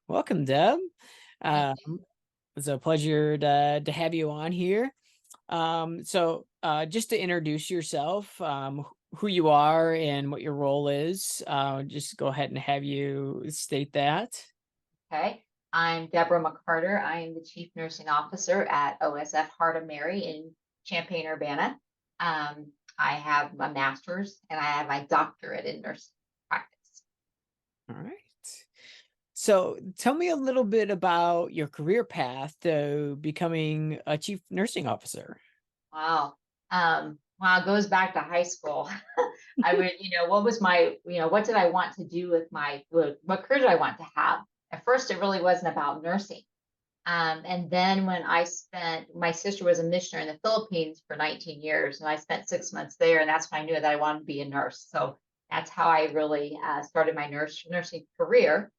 Welcome, Deb. Thank Um, you. it's a pleasure to have you on here. Just to introduce yourself, who you are and what your role is, just go ahead and have you state that. Okay. I'm Deborah McCarter. I am the Chief Nursing Officer at OSF Heart of Mary in Champaign-Urbana. I have my master's and I have my doctorate in nursing practice. All right. So, tell me a little bit about your career path to becoming a chief nursing officer. Wow. Wow, it goes back to high school. I would, what was my, what did I want to do with what career did I want to have? At first, it really wasn't about nursing. And then when my sister was a missionary in the Philippines for 19 years, and I spent 6 months there, and that's when I knew that I wanted to be a nurse. So that's how I really started my nursing career.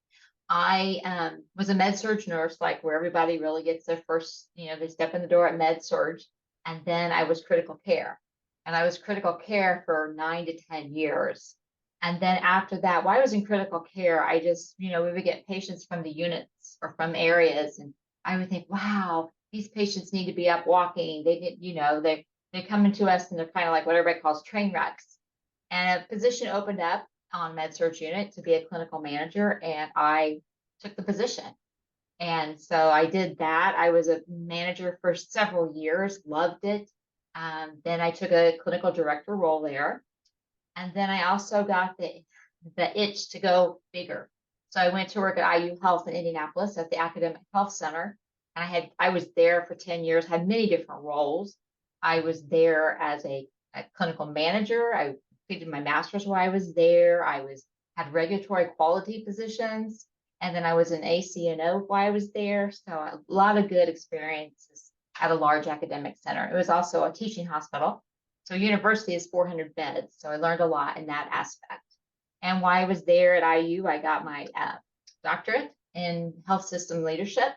I was a med surg nurse, like where everybody really gets their first, they step in the door at med surg. And then I was critical care. And I was critical care for 9 to 10 years. And then after that, while I was in critical care, I just, we would get patients from the units or from areas. And I would think, wow, these patients need to be up walking. They get, they come into us and they're kind of like what everybody calls train wrecks. And a position opened up on med surg unit to be a clinical manager, and I took the position. And so I did that. I was a manager for several years, loved it. Then I took a clinical director role there. And then I also got the itch to go bigger. So I went to work at IU Health in Indianapolis at the Academic Health Center. And I was there for 10 years, had many different roles. I was there as a clinical manager. I completed my master's while I was there. Had regulatory quality positions. And then I was an ACNO while I was there. So a lot of good experiences at a large academic center. It was also a teaching hospital. So university is 400 beds. So I learned a lot in that aspect. And while I was there at IU, I got my doctorate in health system leadership.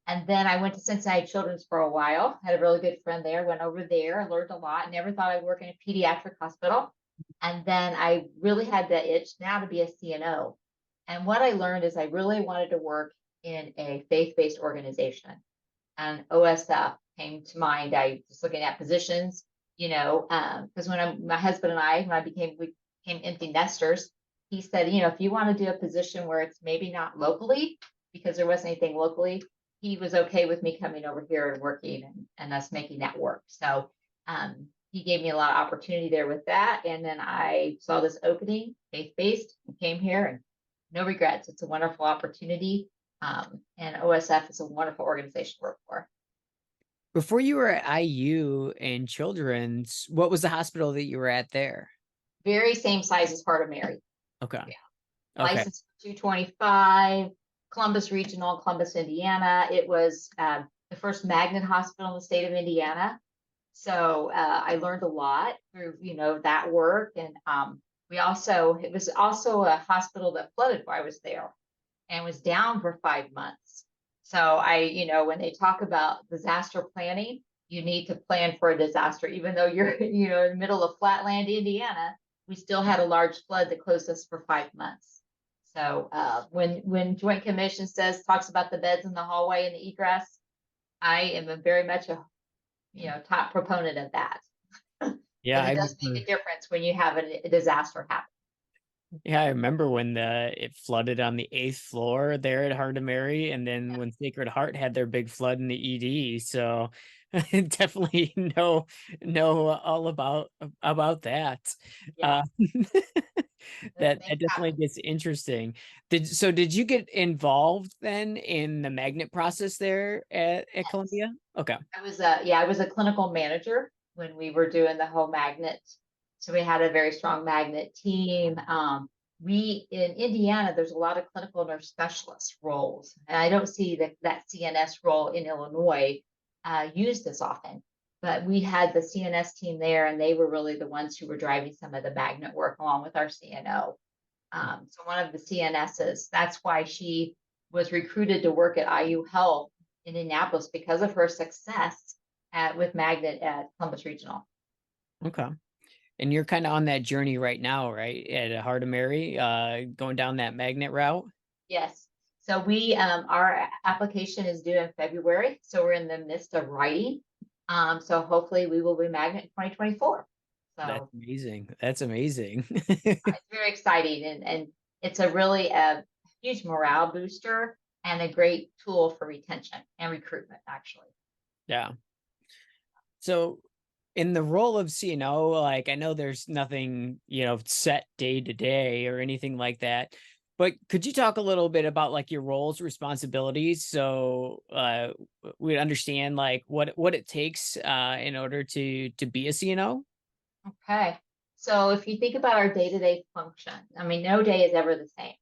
And then I went to Cincinnati Children's for a while. Had a really good friend there. Went over there, learned a lot. Never thought I'd work in a pediatric hospital. And then I really had the itch now to be a CNO. And what I learned is I really wanted to work in a faith-based organization. And OSF came to mind. I was looking at positions, because my husband and I, we became empty nesters, he said, if you want to do a position where it's maybe not locally, because there wasn't anything locally, he was okay with me coming over here and working and us making that work. So he gave me a lot of opportunity there with that. And then I saw this opening, faith-based, and came here and no regrets. It's a wonderful opportunity. And OSF is a wonderful organization to work for. Before you were at IU and Children's, what was the hospital that you were at there? Very same size as Heart of Mary. Okay. Yeah. Okay. Licensed 225, Columbus Regional, Columbus, Indiana. It was the first magnet hospital in the state of Indiana. So I learned a lot through, that work. And it was also a hospital that flooded while I was there and was down for 5 months. So when they talk about disaster planning, you need to plan for a disaster, even though you're, in the middle of flatland, Indiana. We still had a large flood that closed us for 5 months. So when Joint Commission talks about the beds in the hallway and the egress, I am very much a top proponent of that Yeah, because it does make a difference when you have a disaster happen. I remember when it flooded on the eighth floor there at Heart of Mary, and then Yeah. when Sacred Heart had their big flood in the ED. So definitely know all about that. Yeah, Uh, those that things definitely happen. gets interesting. Did you get involved then in the magnet process there at Yes. Columbia? Okay. I was a clinical manager when we were doing the whole magnet. So we had a very strong magnet team. We in Indiana, there's a lot of clinical nurse specialist roles, and I don't see that CNS role in Illinois used as often. But we had the CNS team there, and they were really the ones who were driving some of the magnet work along with our CNO. So one of the CNSs, that's why she was recruited to work at IU Health in Indianapolis because of her success with Magnet at Columbus Regional. Okay. And you're kind of on that journey right now, right? At Heart of Mary, going down that magnet route. Yes. So our application is due in February, so we're in the midst of writing. So hopefully we will be magnet in 2024. That's So amazing. That's amazing. it's very exciting, and it's a really a huge morale booster and a great tool for retention and recruitment, actually. Yeah. So in the role of CNO, like I know there's nothing, set day to day or anything like that. But could you talk a little bit about like your roles, responsibilities, so we understand like what it takes in order to be a CNO? Okay. So if you think about our day-to-day function, I mean, no day is ever the same.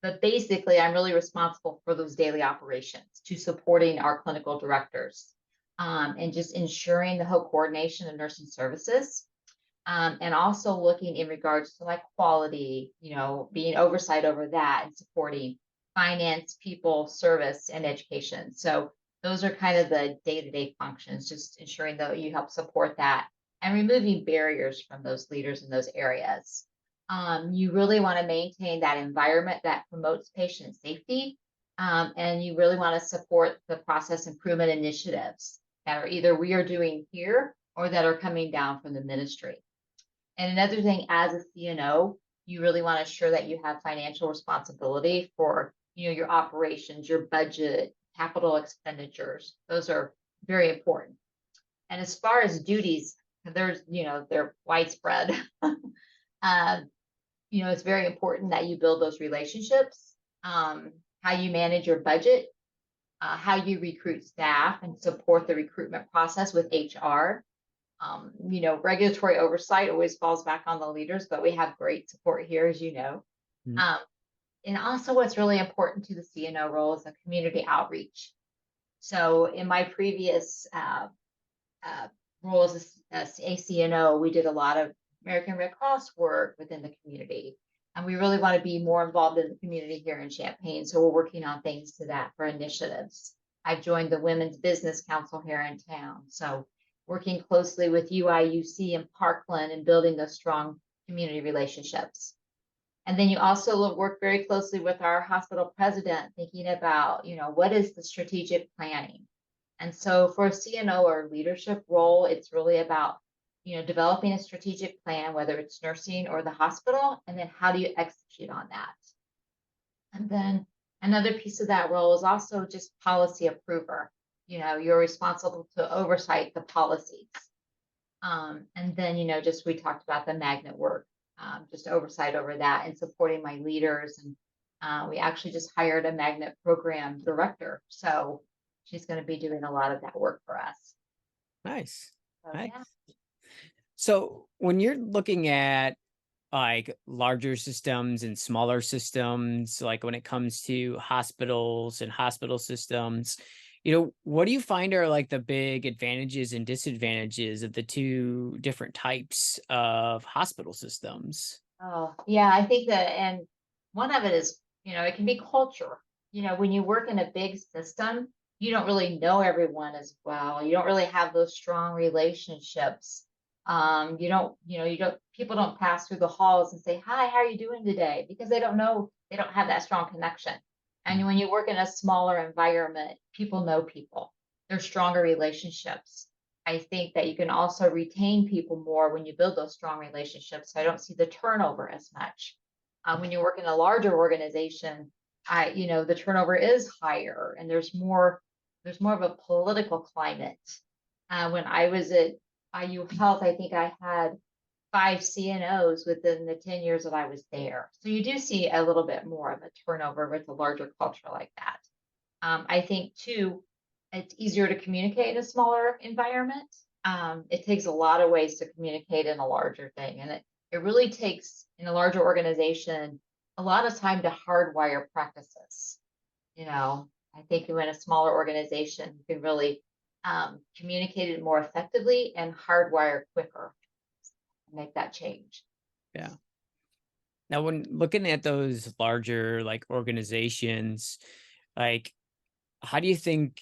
But basically, I'm really responsible for those daily operations to supporting our clinical directors and just ensuring the whole coordination of nursing services. And also looking in regards to like quality, being oversight over that and supporting finance, people, service, and education. So those are kind of the day-to-day functions, just ensuring that you help support that and removing barriers from those leaders in those areas. You really want to maintain that environment that promotes patient safety. And you really want to support the process improvement initiatives that are either we are doing here or that are coming down from the ministry. And another thing, as a CNO, you really want to ensure that you have financial responsibility for, your operations, your budget, capital expenditures. Those are very important. And as far as duties, they're widespread. uh, it's very important that you build those relationships, how you manage your budget, how you recruit staff and support the recruitment process with HR. Regulatory oversight always falls back on the leaders, but we have great support here, as you know. Mm. Um, and also, what's really important to the CNO role is the community outreach. So, in my previous uh, role as a CNO, we did a lot of American Red Cross work within the community. And we really want to be more involved in the community here in Champaign. So, we're working on things to that for initiatives. I've joined the Women's Business Council here in town. So, working closely with UIUC and Parkland and building those strong community relationships. And then you also work very closely with our hospital president, thinking about, what is the strategic planning? And so for a CNO or leadership role, it's really about, developing a strategic plan, whether it's nursing or the hospital, and then how do you execute on that? And then another piece of that role is also just policy approver. You're responsible to oversight the policies. And then, just we talked about the magnet work, just oversight over that and supporting my leaders. And we actually just hired a magnet program director. So she's going to be doing a lot of that work for us. Nice. So, Nice. yeah. So when you're looking at like larger systems and smaller systems, like when it comes to hospitals and hospital systems, what do you find are like the big advantages and disadvantages of the two different types of hospital systems? Oh, yeah. I think that, and one of it is, it can be culture. When you work in a big system, you don't really know everyone as well. You don't really have those strong relationships. People don't pass through the halls and say, "Hi, how are you doing today?" Because they don't know, they don't have that strong connection. And Mm. when you work in a smaller environment, people know people. There's stronger relationships. I think that you can also retain people more when you build those strong relationships. So I don't see the turnover as much. When you work in a larger organization, the turnover is higher, and there's more of a political climate. When I was at IU Health, I think I had 5 CNOs within the 10 years that I was there. So you do see a little bit more of a turnover with a larger culture like that. I think too, it's easier to communicate in a smaller environment. It takes a lot of ways to communicate in a larger thing, and it really takes in a larger organization a lot of time to hardwire practices. I think in a smaller organization, you can really communicate it more effectively and hardwire quicker and make that change. Yeah. Now, when looking at those larger like organizations, like how do you think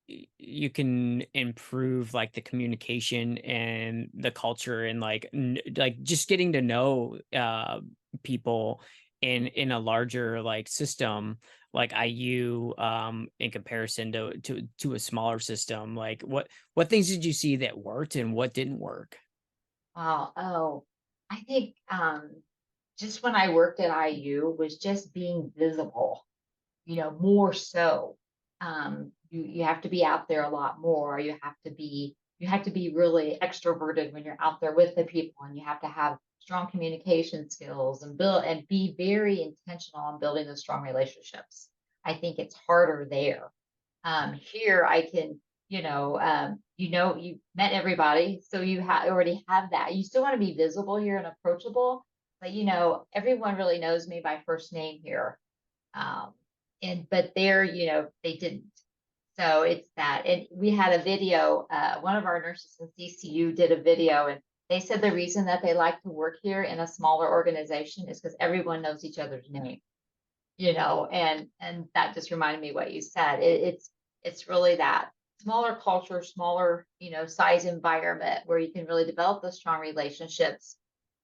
you can improve like the communication and the culture and like like just getting to know people in a larger like system like IU in comparison to a smaller system? Like what things did you see that worked and what didn't work? Wow. Oh, I think just when I worked at IU was just being visible, more so. You have to be out there a lot more. You have to be really extroverted when you're out there with the people, and you have to have strong communication skills and build and be very intentional on building those strong relationships. I think it's harder there. Here I can, you met everybody, so you already have that. You still want to be visible here and approachable, but everyone really knows me by first name here. Um, but there, they didn't. So it's that. And we had a video, one of our nurses in CCU did a video, and they said the reason that they like to work here in a smaller organization is because everyone knows each other's name, and that just reminded me what you said. It's really that smaller culture, smaller, size environment where you can really develop those strong relationships.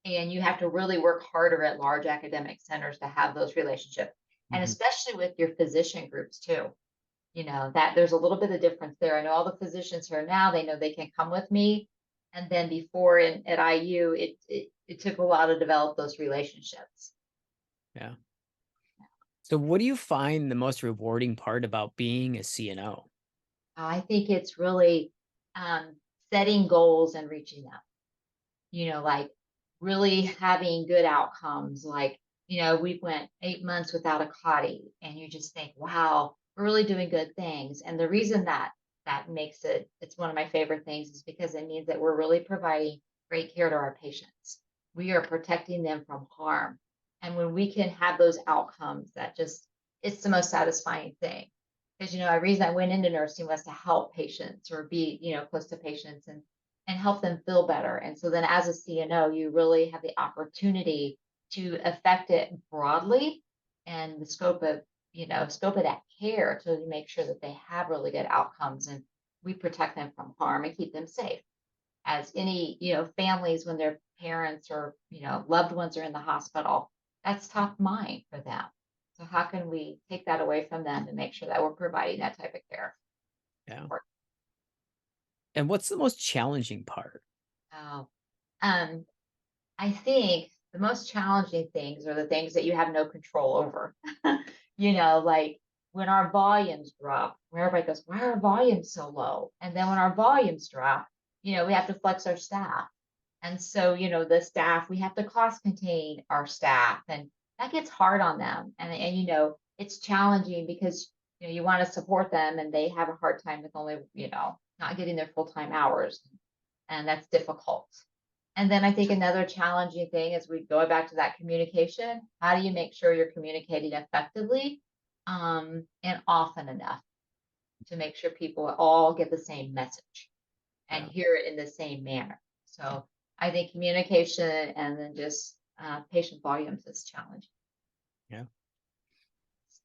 And you have to really work harder at large academic centers to have those relationships. And Mhm. especially with your physician groups too. That there's a little bit of difference there. I know all the physicians here now, they know they can come with me. And then before at IU, it took a while to develop those relationships. Yeah. So what do you find the most rewarding part about being a CNO? I think it's really setting goals and reaching them, like really having good outcomes. Like, we went 8 months without a Cotty, and you just think, wow, we're really doing good things. And the reason that makes it's one of my favorite things is because it means that we're really providing great care to our patients. We are protecting them from harm. And when we can have those outcomes, it's the most satisfying thing. Because, the reason I went into nursing was to help patients or be, close to patients and help them feel better. And so then as a CNO, you really have the opportunity to affect it broadly and the scope of that care to make sure that they have really good outcomes, and we protect them from harm and keep them safe. As any, families, when their parents or, loved ones are in the hospital, that's top of mind for them. So how can we take that away from them and make sure that we're providing that type of care? Yeah. And what's the most challenging part? Oh, um, I think the most challenging things are the things that you have no control over. Like when our volumes drop, where everybody goes, why are our volumes so low? And then when our volumes drop, we have to flex our staff. And so, the staff, we have to cost contain our staff, and that gets hard on them. And it's challenging because, you want to support them, and they have a hard time with only, not getting their full-time hours. And that's difficult. And then I think another challenging thing is we go back to that communication. How do you make sure you're communicating effectively and often enough to make sure people all get the same message and Yeah. hear it in the same manner? So I think communication and then just patient volumes is challenging. Yeah.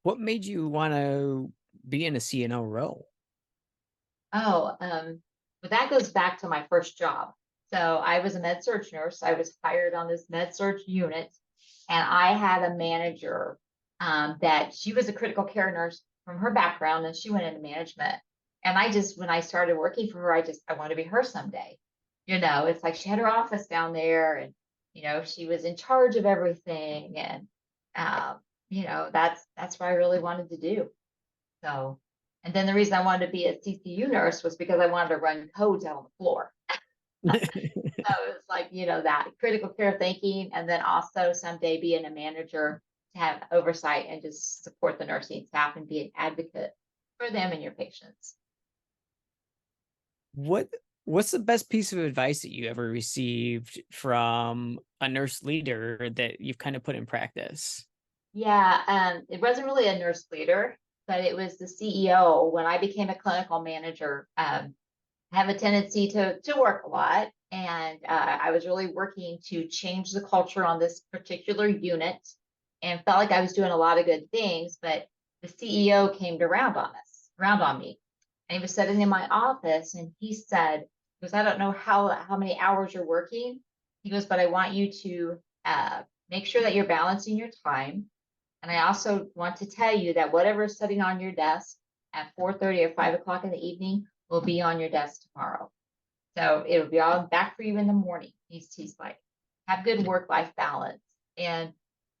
What made you want to be in a CNO role? Oh, but that goes back to my first job. So I was a med surg nurse. I was hired on this med surg unit, and I had a manager that she was a critical care nurse from her background, and she went into management. And when I started working for her, I want to be her someday. It's like she had her office down there, and she was in charge of everything, and um, that's what I really wanted to do. So, and then the reason I wanted to be a CCU nurse was because I wanted to run codes out on the floor. So it was like, that critical care thinking, and then also someday being a manager to have oversight and just support the nursing staff and be an advocate for them and your patients. What what's the best piece of advice that you ever received from a nurse leader that you've kind of put in practice? Yeah, it wasn't really a nurse leader, but it was the CEO. When I became a clinical manager, I have a tendency to work a lot, and I was really working to change the culture on this particular unit, and felt like I was doing a lot of good things. But the CEO came to round on me, and he was sitting in my office, and he said, "Because I don't know how many hours you're working." He goes, "But I want you to make sure that you're balancing your time. And I also want to tell you that whatever is sitting on your desk at 4:30 or 5 o'clock in the evening will be on your desk tomorrow. So it'll be all back for you in the morning. He's like, have good work-life balance. And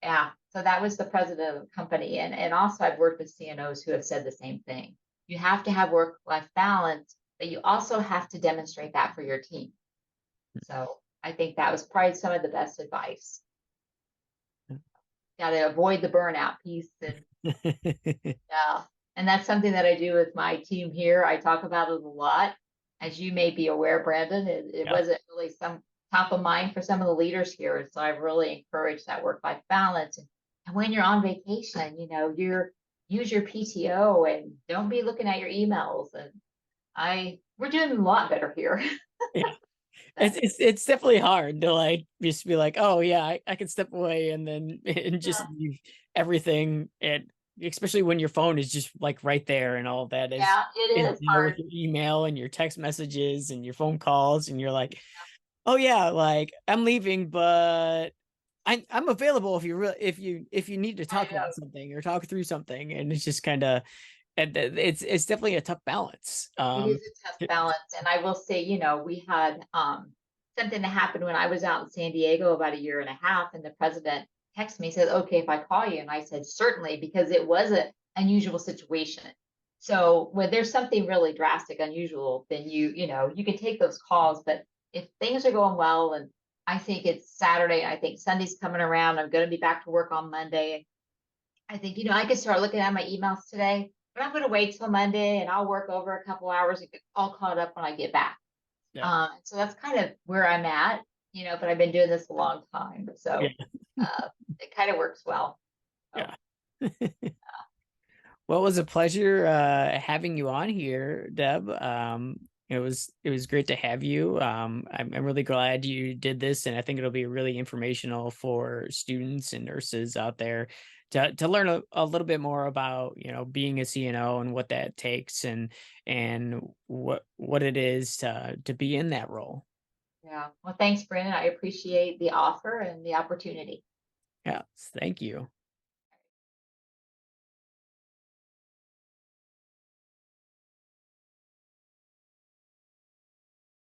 yeah, so that was the president of the company. And also I've worked with CNOs who have said the same thing. You have to have work-life balance, but you also have to demonstrate that for your team. So I think that was probably some of the best advice. Got to avoid the burnout piece. And yeah, and that's something that I do with my team here. I talk about it a lot. As you may be aware, Brandon, it Yeah. wasn't really some top of mind for some of the leaders here. So I've really encouraged that work-life balance. And when you're on vacation, you're use your PTO and don't be looking at your emails. And we're doing a lot better here. Yeah. So, It's definitely hard to like just be like, oh yeah, I can step away and then and just yeah, leave everything, and especially when your phone is just like right there and all that yeah, is it is there with hard. your email and your text messages and your phone calls, and you're like, oh yeah, like I'm leaving, but I'm available if you really if you need to I talk about know. something or talk through something, and it's just kind of, and it's definitely a tough balance. It is a tough balance. And I will say, we had something that happened when I was out in San Diego about a year and a half, and the president texted me, said, okay, if I call you. And I said, certainly, because it was an unusual situation. So when there's something really drastic, unusual, then you can take those calls. But if things are going well, and I think it's Saturday, I think Sunday's coming around, I'm going to be back to work on Monday. I think, I can start looking at my emails today, but I'm going to wait till Monday and I'll work over a couple hours and get all caught up when I get back. Yeah, So that's kind of where I'm at, but I've been doing this a long time. yeah, So it kind of works well. So yeah. Well, it was a pleasure having you on here, Deb. It was great to have you. I'm really glad you did this, and I think it'll be really informational for students and nurses out there to learn a little bit more about being a CNO and what that takes, and what it is to be in that role. yeah. Well, thanks, Brandon. I appreciate the offer and the opportunity. Yeah, thank you.